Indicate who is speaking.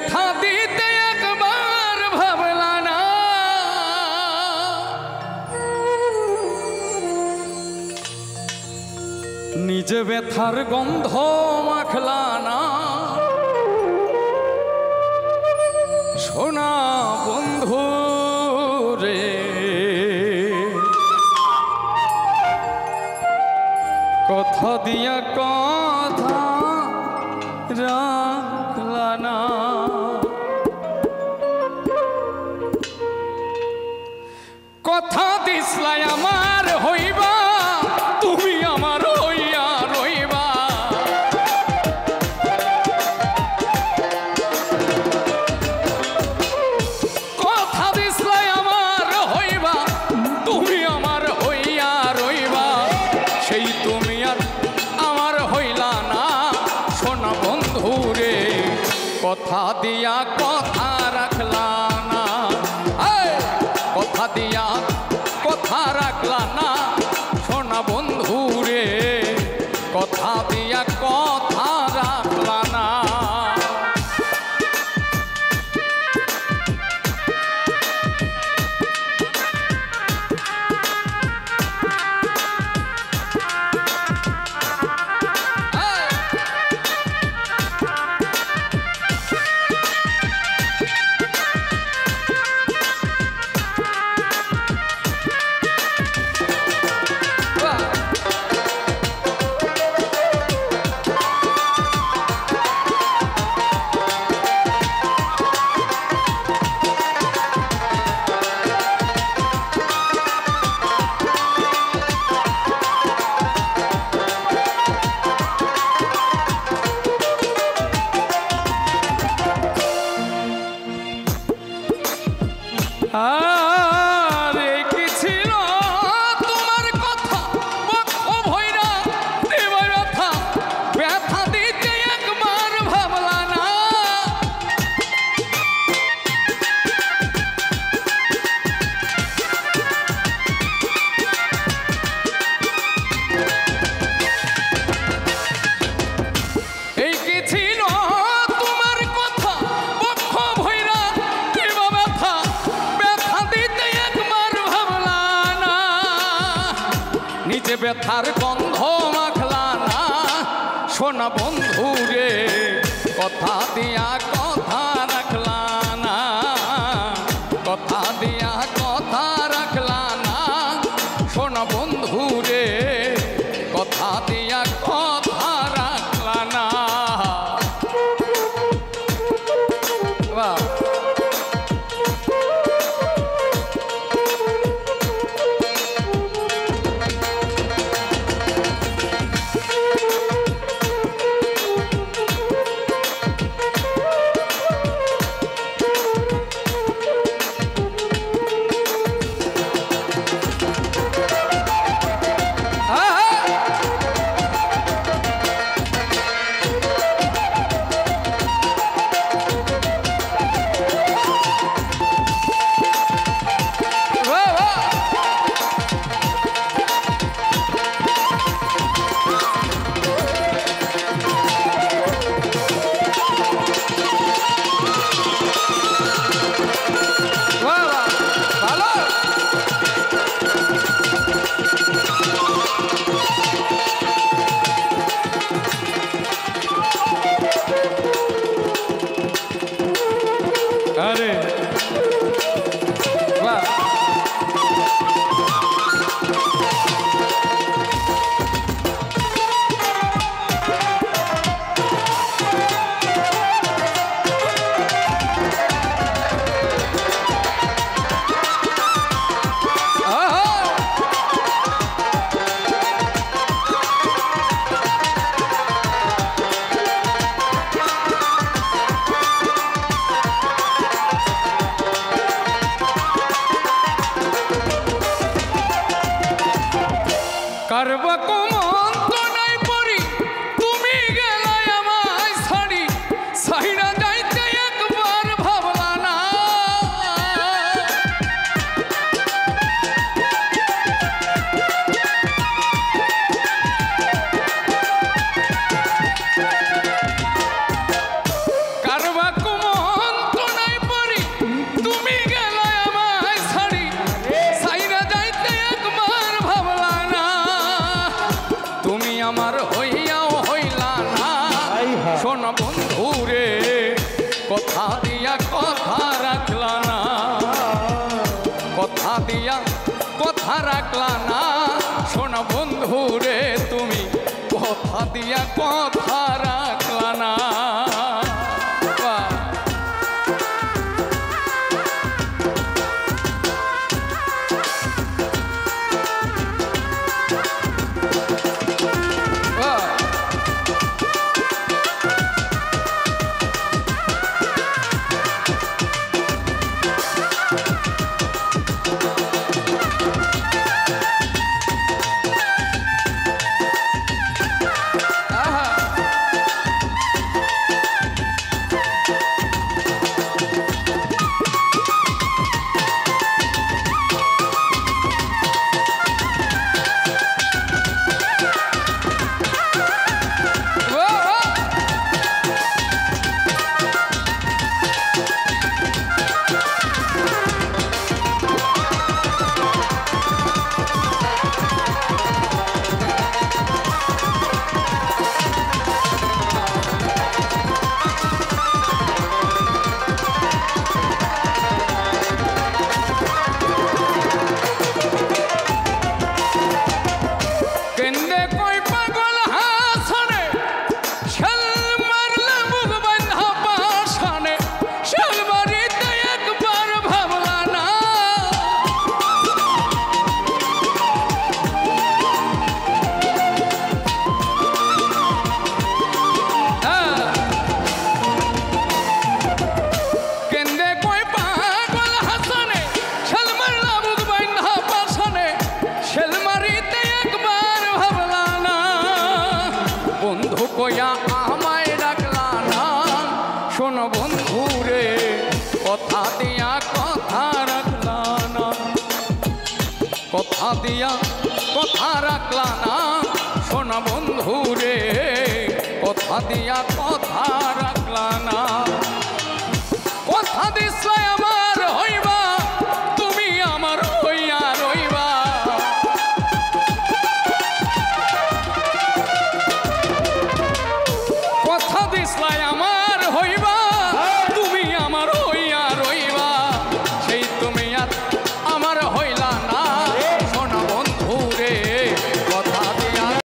Speaker 1: ব্যথা দিতে একবার ভাবলা না, নিজে ব্যথার গন্ধ মাখলা না। সোনা বন্ধু রে, কথা দিয়া কথা রাখলা না। কথা দিসলাই আমার হইবা, তুমি আমার হইয়া রইবা। কথা দিসলাই আমার হইবা, তুমি আমার হইয়া রইবা। সেই তুমি আর আমার হইলা না। সোনা বন্ধু রে, কথা দিয়া কথা রাখলা না। কথা দিয়া কথা রাখলা না। সোনা বন্ধু রে, কথা দিয়া কথা রাখলা না। আরে কি ছিল তোমার কথা, বক্ষ ভৈরা দেব ব্যথা। ব্যথা দিতে একবার ভাবলা না। এই কি ছিল তোমার কথা, বক্ষ ভৈরা দেব ব্যথা। ব্যথা দিতে একবার ভাবলা না। নিজে ব্যথার গন্ধ মাখলা না। সোনা বন্ধু রে, কথা দিয়া কথা রাখলা না। কথা দিয়া কথা রাখলা না। সোনা বন্ধু রে, কথা দিয়া কথা রাখলা না। বাহ, কথা দিয়া কথা রাখলা না, কথা দিয়া কথা রাখলা না। শোনা বন্ধু রে তুমি কথা দিয়া কথা রাখলা না। আমায় ডাকলা না, শোনো বন্ধু রে কথা দিয়া কথা রাখলা না, কথা দিয়া কথা রাখলা না। শোনো বন্ধু রে কথা দিয়া কথা রাখলা না। কথা দিস